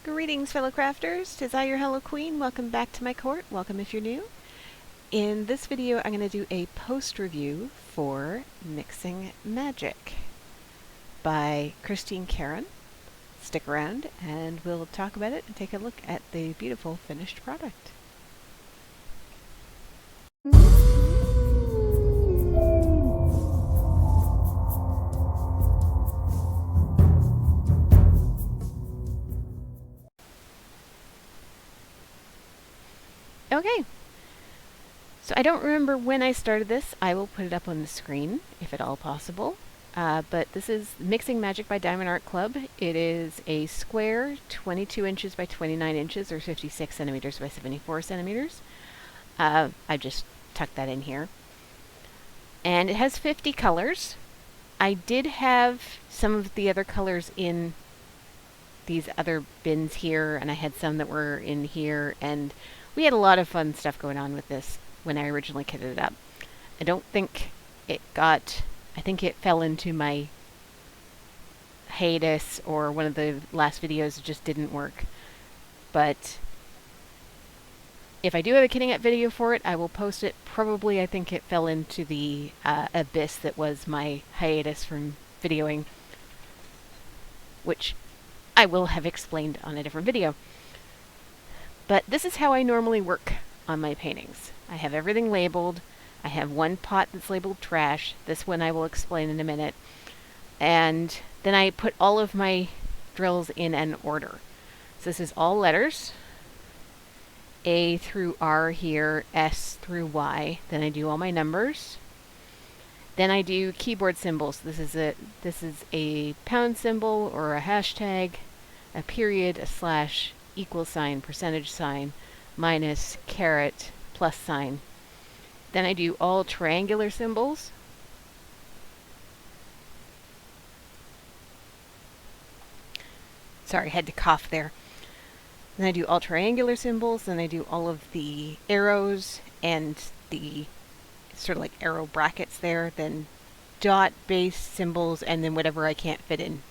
Greetings, fellow crafters. 'Tis I, your Hello Queen. Welcome back to my court. Welcome if you're new. In this video, I'm going to do a post review for Mixing Magic by Christine Karen. Stick around and we'll talk about it and take a look at the beautiful finished product. Okay, so I don't remember when I started this. I will put it up on the screen, if at all possible. But this is Mixing Magic by Diamond Art Club. It is a square 22 inches by 29 inches, or 56 centimeters by 74 centimeters. I just tucked that in here. And it has 50 colors. I did have some of the other colors in these other bins here, and I had some that were in here, and we had a lot of fun stuff going on with this when I originally kitted it up. I don't think it got, I think it fell into my hiatus, or one of the last videos just didn't work. But if I do have a kitting up video for it, I will post it. Probably I think it fell into the abyss that was my hiatus from videoing, which I will have explained on a different video. But this is how I normally work on my paintings. I have everything labeled. I have one pot that's labeled trash. This one I will explain in a minute. And then I put all of my drills in an order. So this is all letters. A through R here, S through Y. Then I do all my numbers. Then I do keyboard symbols. This is a pound symbol or a hashtag, a period, a slash, equal sign, percentage sign, minus, caret, plus sign. Then I do all triangular symbols. Sorry, I had to cough there. Then I do all triangular symbols, then I do all of the arrows and the sort of like arrow brackets there, then dot-based symbols, and then whatever I can't fit in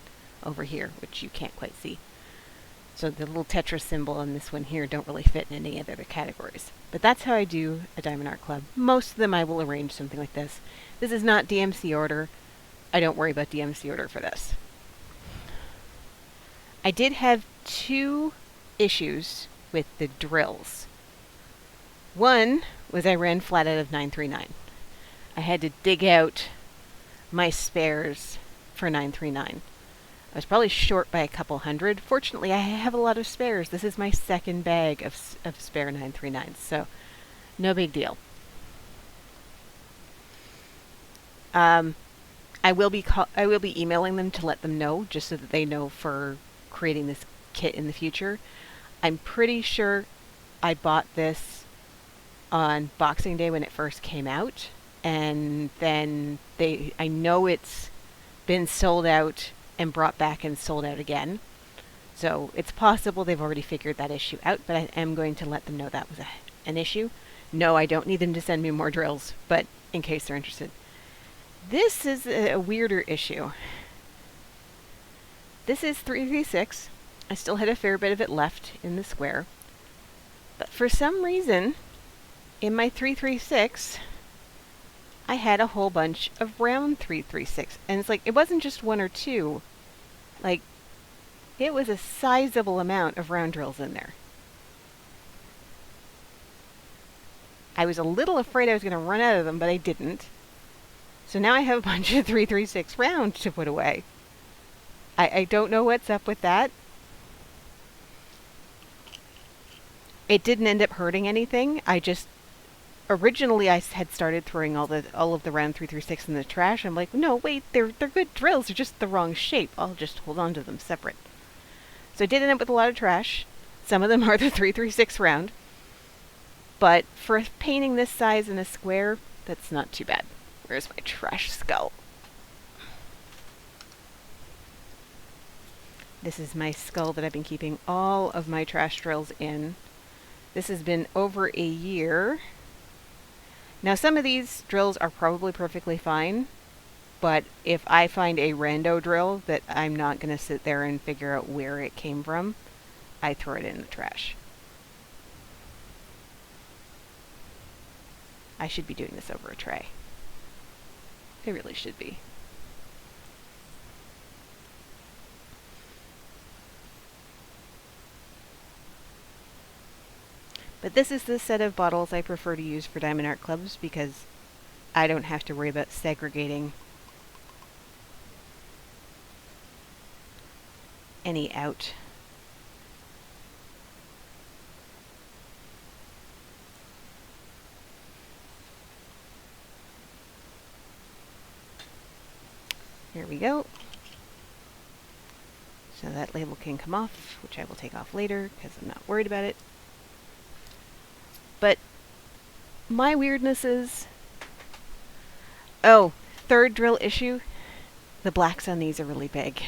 over here, which you can't quite see. So the little Tetris symbol and this one here don't really fit in any other categories. But that's how I do a Diamond Art Club. Most of them I will arrange something like this. This is not DMC order. I don't worry about DMC order for this. I did have two issues with the drills. One was I ran flat out of 939. I had to dig out my spares for 939. I was probably short by a couple hundred. Fortunately, I have a lot of spares. This is my second bag of spare 939s, so no big deal. I will be emailing them to let them know, just so that they know for creating this kit in the future. I'm pretty sure I bought this on Boxing Day when it first came out, and then I know it's been sold out and brought back and sold out again. So it's possible they've already figured that issue out, but I am going to let them know that was an issue. No, I don't need them to send me more drills, but in case they're interested. This is a weirder issue. This is 336. I still had a fair bit of it left in the square. But for some reason, in my 336, I had a whole bunch of round 336. And it's like, it wasn't just one or two. Like, it was a sizable amount of round drills in there. I was a little afraid I was going to run out of them, but I didn't. So now I have a bunch of 336 round to put away. I don't know what's up with that. It didn't end up hurting anything. Originally I had started throwing all of the round 336 in the trash. I'm like, no, wait, they're good drills. They're just the wrong shape. I'll just hold on to them separate. So I did end up with a lot of trash. Some of them are the 336 round. But for painting this size in a square, that's not too bad. Where's my trash skull? This is my skull that I've been keeping all of my trash drills in. This has been over a year. Now some of these drills are probably perfectly fine, but if I find a rando drill that I'm not going to sit there and figure out where it came from, I throw it in the trash. I should be doing this over a tray. I really should be. But this is the set of bottles I prefer to use for Diamond Art Clubs because I don't have to worry about segregating any out. Here we go. So that label can come off, which I will take off later because I'm not worried about it. But my weirdness is... Oh, third drill issue. The blacks on these are really big.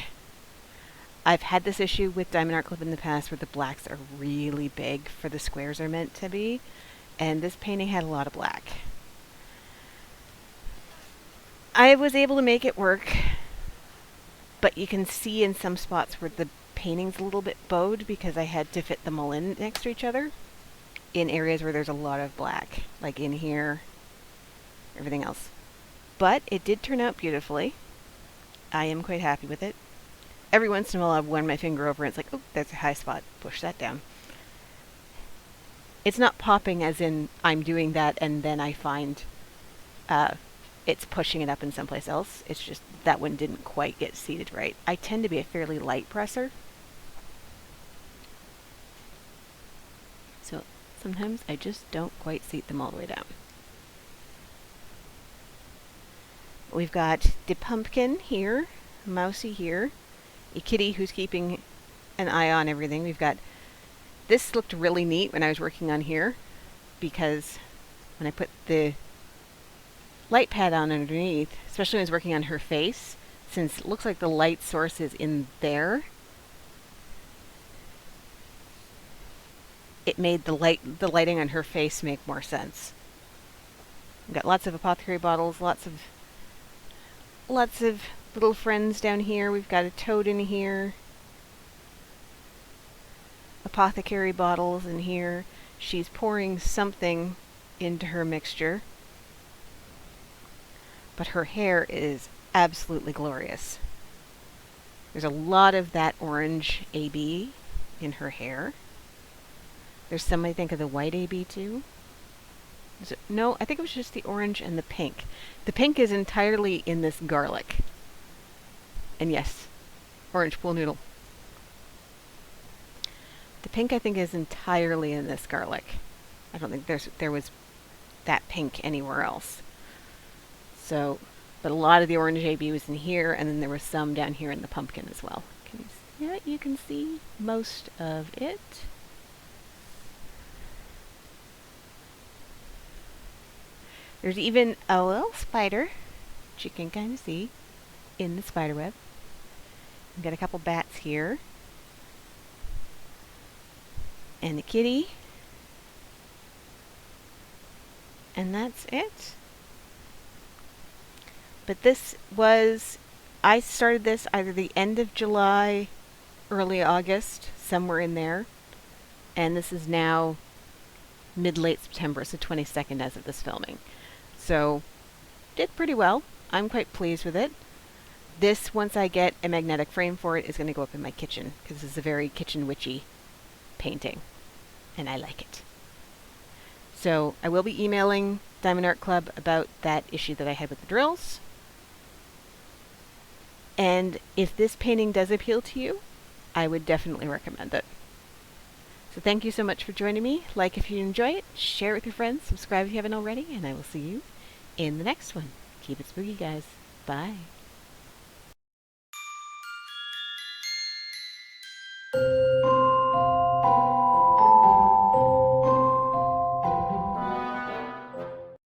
I've had this issue with Diamond Art Club in the past where the blacks are really big for the squares are meant to be. And this painting had a lot of black. I was able to make it work, but you can see in some spots where the painting's a little bit bowed because I had to fit them all in next to each other in areas where there's a lot of black, like in here, everything else. But it did turn out beautifully. I am quite happy with it. Every once in a while I'll run my finger over and it's like, oh, there's a high spot. Push that down. It's not popping as in I'm doing that and then I find it's pushing it up in someplace else. It's just that one didn't quite get seated right. I tend to be a fairly light presser. So sometimes I just don't quite seat them all the way down. We've got the pumpkin here, Mousy here, a kitty who's keeping an eye on everything. We've got, this looked really neat when I was working on here because when I put the light pad on underneath, especially when I was working on her face, since it looks like the light source is in there, it made the lighting on her face make more sense. We've got lots of apothecary bottles, lots of little friends down here. We've got a toad in here. Apothecary bottles in here. She's pouring something into her mixture. But her hair is absolutely glorious. There's a lot of that orange AB in her hair. There's some, I think, of the white AB too. No, I think it was just the orange and the pink. The pink is entirely in this garlic. And yes, orange pool noodle. The pink, I think, is entirely in this garlic. I don't think there was that pink anywhere else. So, but a lot of the orange AB was in here, and then there was some down here in the pumpkin as well. Yeah, you can see most of it. There's even a little spider, which you can kind of see in the spider web. We've got a couple bats here. And the kitty. And that's it. But this was, I started this either the end of July, early August, somewhere in there. And this is now mid-late September, so 22nd as of this filming. So, did pretty well. I'm quite pleased with it. This, once I get a magnetic frame for it, is going to go up in my kitchen, because this is a very kitchen witchy painting, and I like it. So, I will be emailing Diamond Art Club about that issue that I had with the drills. And if this painting does appeal to you, I would definitely recommend it. So thank you so much for joining me. Like if you enjoy it, share it with your friends, subscribe if you haven't already, and I will see you in the next one. Keep it spooky, guys. Bye.